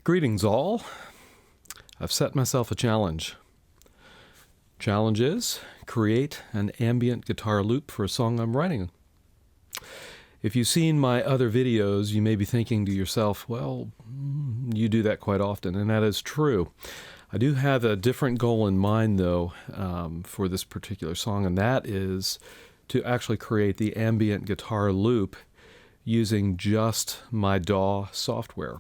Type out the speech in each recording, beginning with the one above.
Greetings all. I've set myself a challenge. Challenge is create an ambient guitar loop for a song I'm writing. If you've seen my other videos, you may be thinking to yourself, well, you do that quite often, and that is true. I do have a different goal in mind, though, for this particular song, and that is to actually create the ambient guitar loop using just my DAW software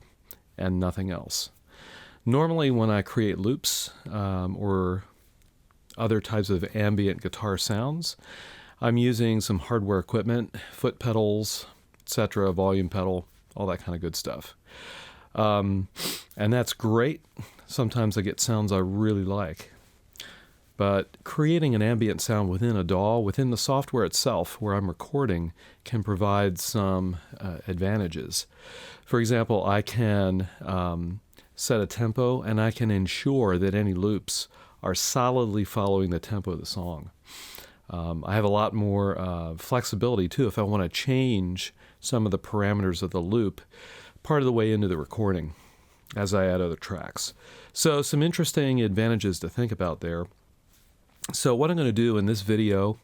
and nothing else. Normally when I create loops or other types of ambient guitar sounds, I'm using some hardware equipment, foot pedals, etc., volume pedal, all that kind of good stuff. And that's great. Sometimes I get sounds I really like. But creating an ambient sound within a DAW, within the software itself where I'm recording, can provide some advantages. For example, I can set a tempo and I can ensure that any loops are solidly following the tempo of the song. I have a lot more flexibility too if I want to change some of the parameters of the loop part of the way into the recording as I add other tracks. So some interesting advantages to think about there. So what I'm going to do in this video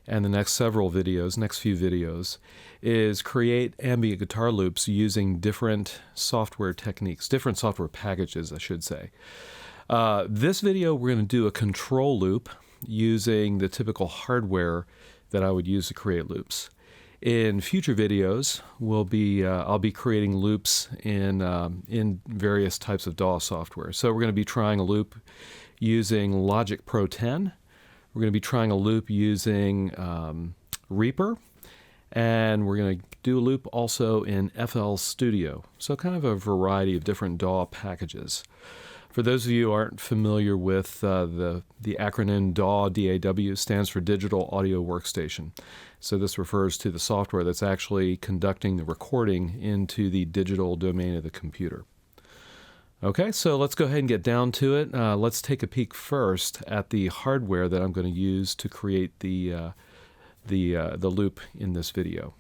and the next several videos, next few videos, is create ambient guitar loops using different software techniques, different software packages, I should say. This video, we're going to do a control loop using the typical hardware that I would use to create loops. In future videos, I'll be creating loops in various types of DAW software. So we're going to be trying a loop using Logic Pro 10. We're going to be trying a loop using Reaper, and we're going to do a loop also in FL Studio. So kind of a variety of different DAW packages. For those of you who aren't familiar with the acronym DAW, DAW stands for Digital Audio Workstation. So this refers to the software that's actually conducting the recording into the digital domain of the computer. Okay, so let's go ahead and get down to it. Let's take a peek first at the hardware that I'm going to use to create the loop in this video.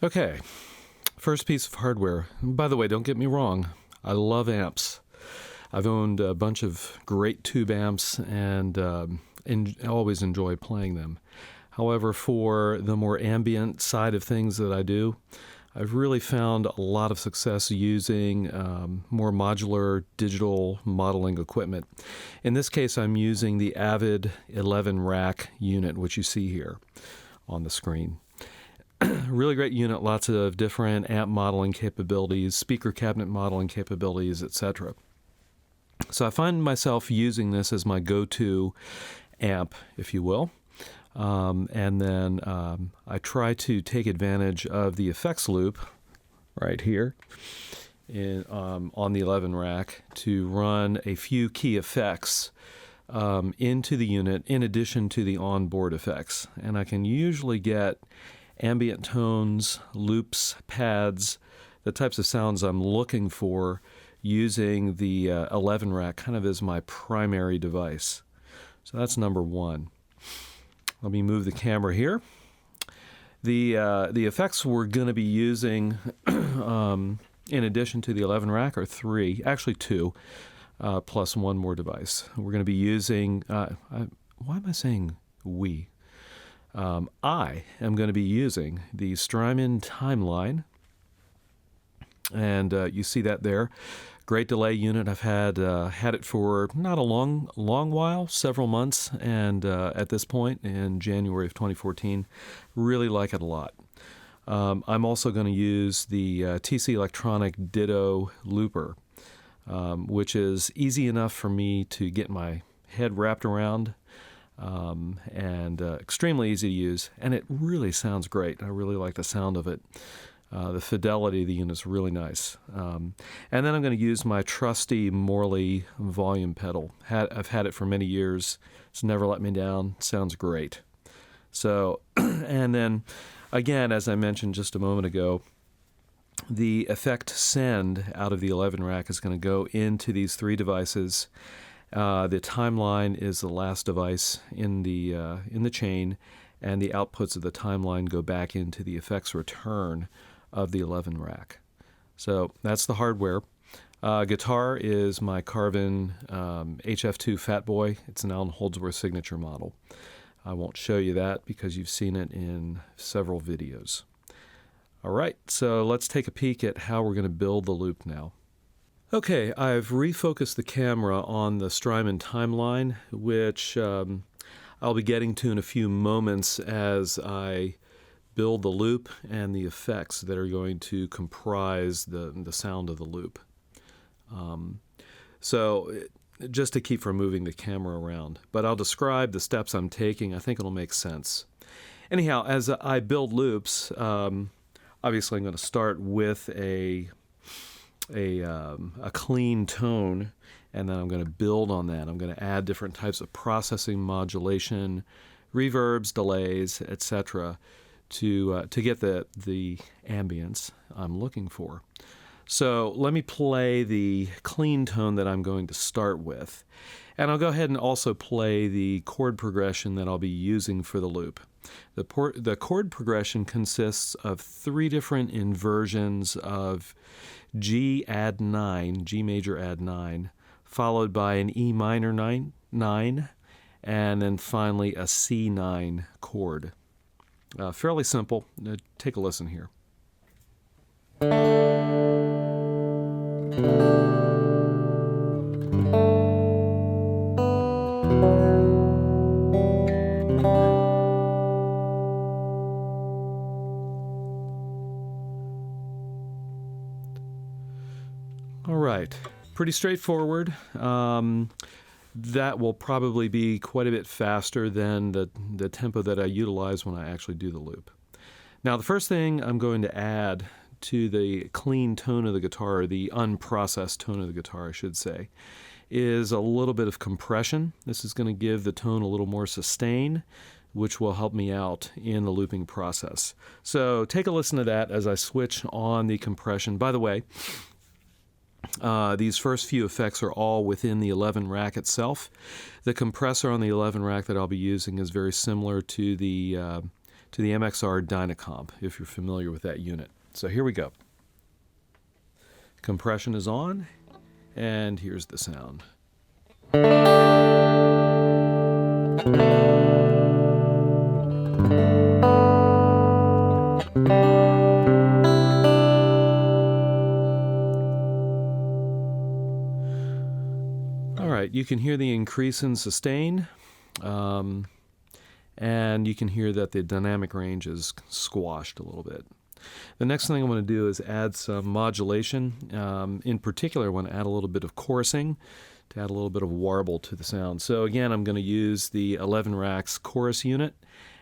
Okay, first piece of hardware. By the way, don't get me wrong, I love amps. I've owned a bunch of great tube amps and always enjoy playing them. However, for the more ambient side of things that I do, I've really found a lot of success using more modular digital modeling equipment. In this case, I'm using the Avid 11 rack unit, which you see here on the screen. Really great unit, lots of different amp modeling capabilities, speaker cabinet modeling capabilities, etc. So I find myself using this as my go-to amp, if you will. And then I try to take advantage of the effects loop right here on the 11 rack to run a few key effects into the unit in addition to the onboard effects. And I can usually get ambient tones, loops, pads, the types of sounds I'm looking for using the 11 rack kind of as my primary device. So that's number one. Let me move the camera here. The effects we're going to be using in addition to the 11 rack are three, actually two, plus one more device. We're going to be using, why am I saying we? I am going to be using the Strymon Timeline, and you see that there. Great delay unit. I've had it for not a long while, several months, and at this point in January of 2014, really like it a lot. I'm also going to use the TC Electronic Ditto looper, which is easy enough for me to get my head wrapped around, and extremely easy to use, and it really sounds great. I really like the sound of it. The fidelity of the unit is really nice. And then I'm going to use my trusty Morley volume pedal. I've had it for many years. It's never let me down. Sounds great. So, and then again, as I mentioned just a moment ago, the effect send out of the 11 rack is going to go into these three devices. The timeline is the last device in the chain, and the outputs of the timeline go back into the effects return of the 11 rack. So that's the hardware. Guitar is my Carvin HF2 Fat Boy. It's an Holdsworth signature model. I won't show you that because you've seen it in several videos. All right, so let's take a peek at how we're going to build the loop now. Okay, I've refocused the camera on the Strymon Timeline, which I'll be getting to in a few moments as I build the loop and the effects that are going to comprise the sound of the loop. So just to keep from moving the camera around, but I'll describe the steps I'm taking. I think it'll make sense. Anyhow, as I build loops, obviously I'm going to start with a clean tone, and then I'm going to build on that. I'm going to add different types of processing, modulation, reverbs, delays, etc. to get the ambience I'm looking for. So let me play the clean tone that I'm going to start with. And I'll go ahead and also play the chord progression that I'll be using for the loop. The chord progression consists of 3 different inversions of G add 9, G major add 9, followed by an E minor 9, and then finally a C9 chord. Fairly simple. Take a listen here. All right, pretty straightforward. That will probably be quite a bit faster than the tempo that I utilize when I actually do the loop. Now, the first thing I'm going to add to the clean tone of the guitar, the unprocessed tone of the guitar, I should say, is a little bit of compression. This is going to give the tone a little more sustain, which will help me out in the looping process. So take a listen to that as I switch on the compression. By the way, these first few effects are all within the 11 rack itself. The compressor on the 11 rack that I'll be using is very similar to the MXR Dynacomp, if you're familiar with that unit. So here we go. Compression is on, and here's the sound. All right, you can hear the increase in sustain, and you can hear that the dynamic range is squashed a little bit. The next thing I want to do is add some modulation. In particular, I want to add a little bit of chorusing to add a little bit of warble to the sound. So again, I'm going to use the 11 racks chorus unit,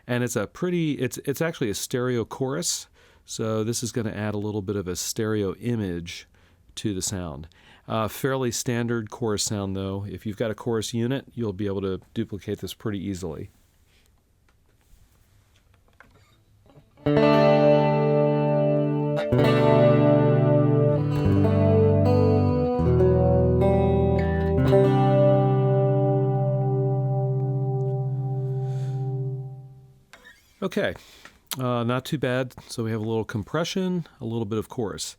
and it's actually a stereo chorus. So this is going to add a little bit of a stereo image to the sound. Fairly standard chorus sound though. If you've got a chorus unit, you'll be able to duplicate this pretty easily. Okay, not too bad. So we have a little compression, a little bit of chorus.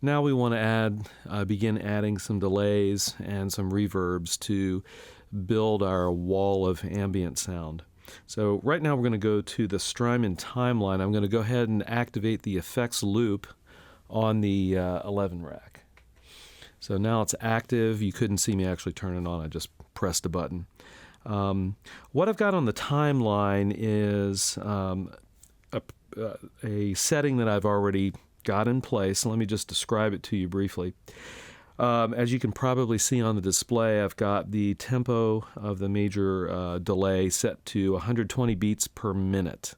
Now we want to begin adding some delays and some reverbs to build our wall of ambient sound. So right now we're going to go to the Strymon Timeline. I'm going to go ahead and activate the effects loop on the 11 rack. So now it's active. You couldn't see me actually turn it on. I just pressed a button. What I've got on the timeline is a setting that I've already got in place. Let me just describe it to you briefly. As you can probably see on the display, I've got the tempo of the major delay set to 120 beats per minute.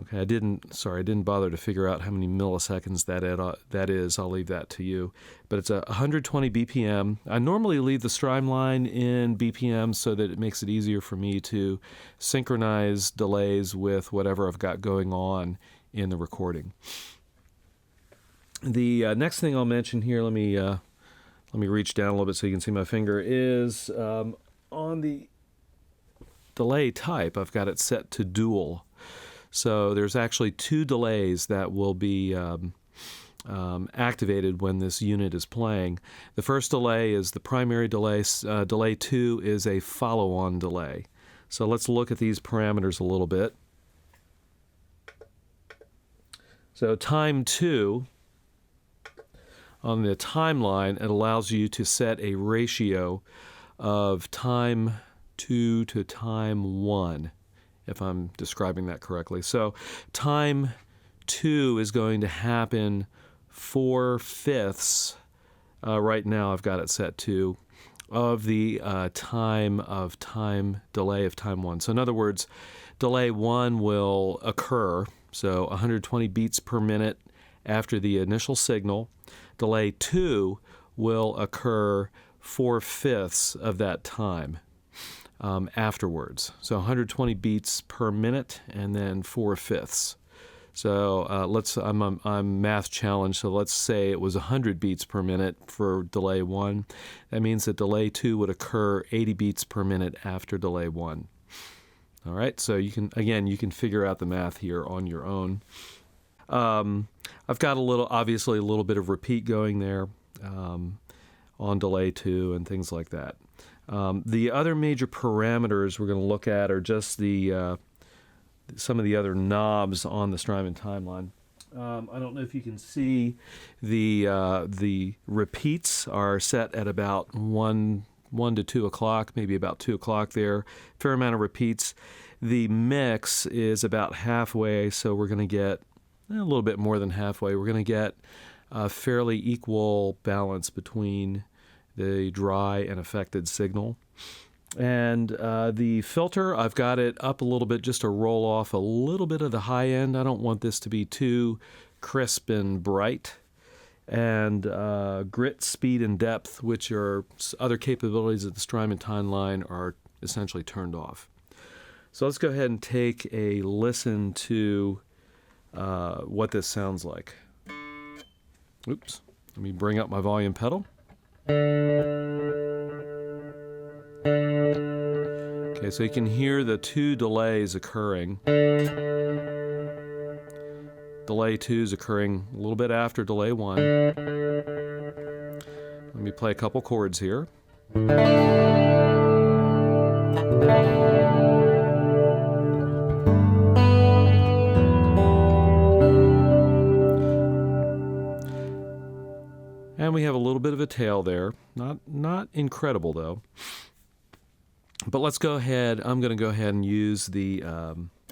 Okay, I didn't bother to figure out how many milliseconds that is. I'll leave that to you. But it's 120 BPM. I normally leave the Strymon in BPM so that it makes it easier for me to synchronize delays with whatever I've got going on in the recording. The next thing I'll mention here, let me reach down a little bit so you can see my finger, is on the delay type, I've got it set to dual. So there's actually 2 delays that will be activated when this unit is playing. The first delay is the primary delay. Delay 2 is a follow-on delay. So let's look at these parameters a little bit. So time 2, on the timeline, it allows you to set a ratio of time 2 to time 1, if I'm describing that correctly. So time 2 is going to happen 4/5, right now I've got it set to, of the time delay of time 1. So in other words, delay 1 will occur, so 120 beats per minute after the initial signal. Delay 2 will occur 4/5 of that time afterwards. So 120 beats per minute and then 4/5. So I'm math challenged, so let's say it was 100 beats per minute for delay 1. That means that delay 2 would occur 80 beats per minute after delay 1. All right, so you can figure out the math here on your own. I've got obviously a little bit of repeat going there on delay 2 and things like that. The other major parameters we're going to look at are just some of the other knobs on the Strymon Timeline. I don't know if you can see the repeats are set at about 1 to 2 o'clock, maybe about 2 o'clock there. Fair amount of repeats. The mix is about halfway, so we're going to get a little bit more than halfway. We're going to get a fairly equal balance between the dry and affected signal. And the filter, I've got it up a little bit just to roll off a little bit of the high end. I don't want this to be too crisp and bright. And grit, speed, and depth, which are other capabilities of the Strymon Timeline, are essentially turned off. So let's go ahead and take a listen to what this sounds like. Oops. Let me bring up my volume pedal. Okay, so you can hear the 2 delays occurring. Delay 2 is occurring a little bit after delay 1. Let me play a couple chords here. And we have a little bit of a tail there. Not incredible though. But let's go ahead. I'm going to go ahead and use the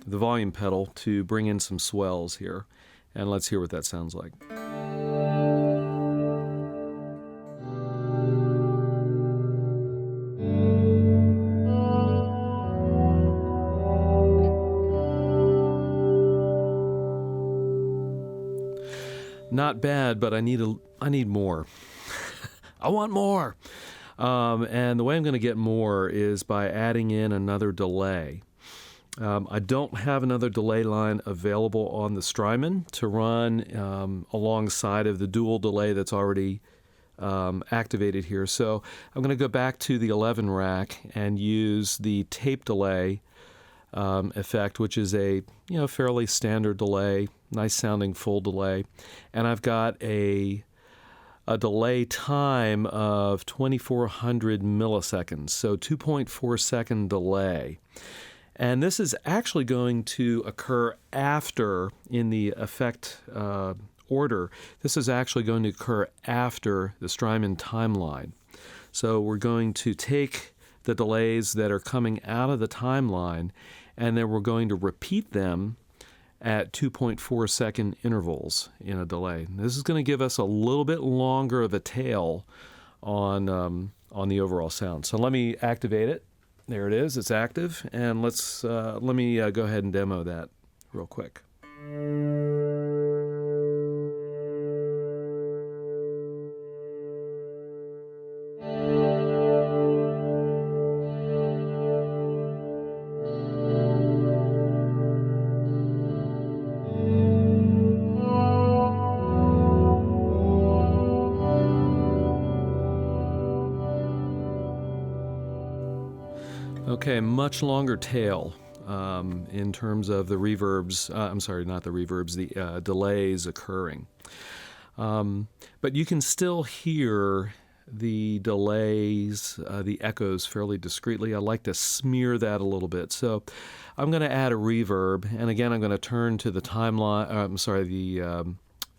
volume pedal to bring in some swells here, and let's hear what that sounds like. Not bad, but I need more. I want more. And the way I'm going to get more is by adding in another delay. I don't have another delay line available on the Strymon to run alongside of the dual delay that's already activated here. So I'm going to go back to the 11 rack and use the tape delay effect, which is a fairly standard delay, nice sounding full delay. And I've got a delay time of 2400 milliseconds, so 2.4 second delay. And this is actually going to occur after, in the effect order, this is actually going to occur after the Strymon Timeline. So we're going to take the delays that are coming out of the timeline, and then we're going to repeat them at 2.4 second intervals in a delay. This is going to give us a little bit longer of a tail on the overall sound. So let me activate it. There it is. It's active, and let me go ahead and demo that real quick. Okay, much longer tail in terms of the reverbs, I'm sorry, not the reverbs, the delays occurring. But you can still hear the delays, the echoes fairly discreetly. I like to smear that a little bit. So I'm going to add a reverb, and again I'm going to turn to the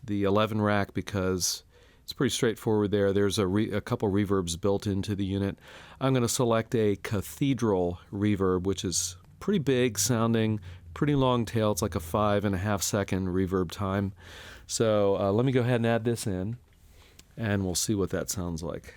the 11 rack because it's pretty straightforward there. There's a couple reverbs built into the unit. I'm going to select a cathedral reverb, which is pretty big sounding, pretty long tail. It's like a 5.5 second reverb time. So let me go ahead and add this in, and we'll see what that sounds like.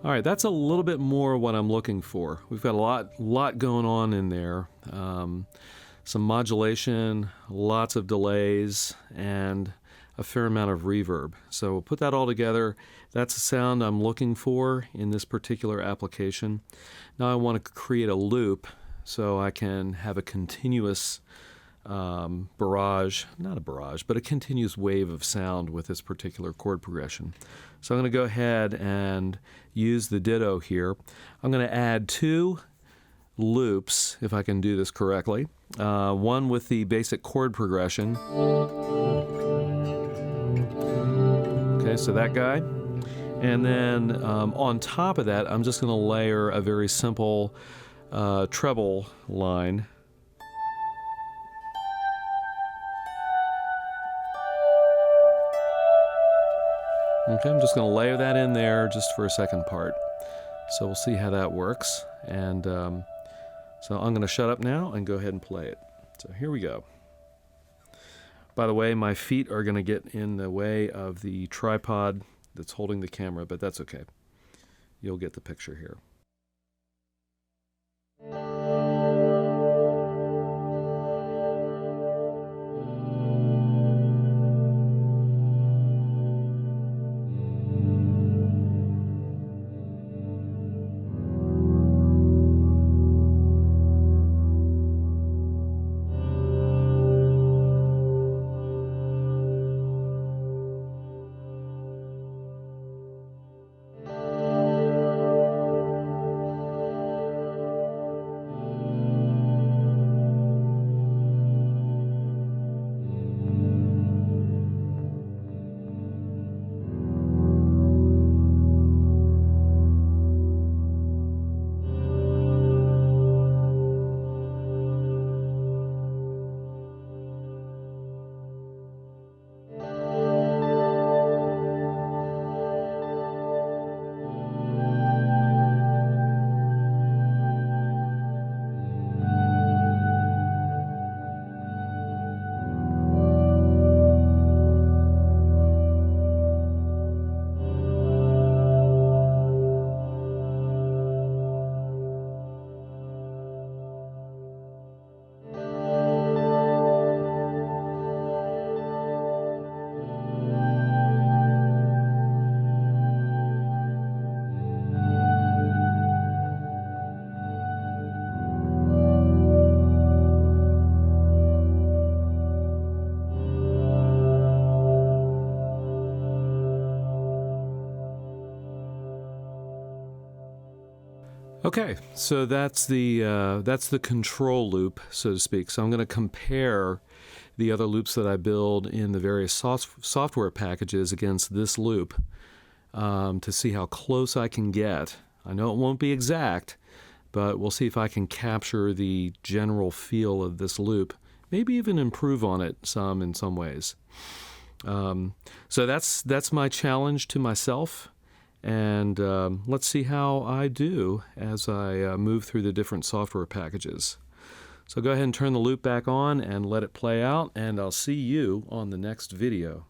All right, that's a little bit more what I'm looking for. We've got a lot going on in there. Some modulation, lots of delays, and a fair amount of reverb. So we'll put that all together. That's the sound I'm looking for in this particular application. Now I want to create a loop so I can have a continuous barrage, not a barrage, but a continuous wave of sound with this particular chord progression. So I'm going to go ahead and use the Ditto here. I'm going to add 2 loops, if I can do this correctly. One with the basic chord progression. Okay, so that guy. And then on top of that, I'm just going to layer a very simple treble line. Okay, I'm just going to layer that in there just for a second part. So we'll see how that works. And so I'm going to shut up now and go ahead and play it. So here we go. By the way, my feet are going to get in the way of the tripod that's holding the camera, but that's okay. You'll get the picture here. Okay, so that's the control loop, so to speak. So I'm going to compare the other loops that I build in the various software packages against this loop to see how close I can get. I know it won't be exact, but we'll see if I can capture the general feel of this loop, maybe even improve on it some in some ways. So that's my challenge to myself. And let's see how I do as I move through the different software packages. So go ahead and turn the loop back on and let it play out, and I'll see you on the next video.